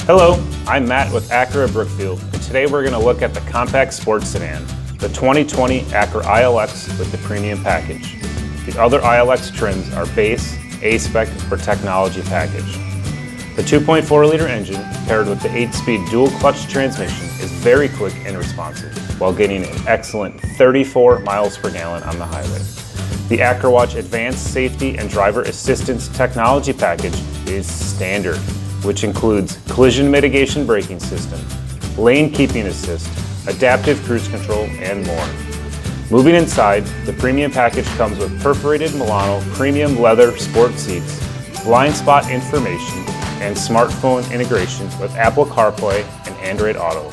Hello, I'm Matt with Acura Brookfield, and today we're going to look at the compact sports sedan, the 2020 Acura ILX with the premium package. The other ILX trims are base, A-Spec, or technology package. The 2.4-liter engine paired with the 8-speed dual-clutch transmission is very quick and responsive, while getting an excellent 34 miles per gallon on the highway. The AcuraWatch Advanced Safety and Driver Assistance Technology package is standard, which includes collision mitigation braking system, lane keeping assist, adaptive cruise control, and more. Moving inside, the premium package comes with perforated Milano premium leather sport seats, blind spot information, and smartphone integration with Apple CarPlay and Android Auto.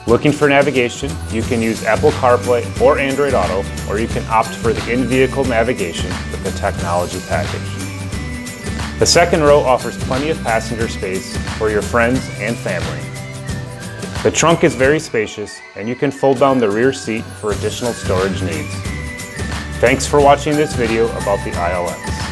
Looking for navigation, you can use Apple CarPlay or Android Auto, or you can opt for the in-vehicle navigation with the technology package. The second row offers plenty of passenger space for your friends and family. The trunk is very spacious, and you can fold down the rear seat for additional storage needs. Thanks for watching this video about the ILX.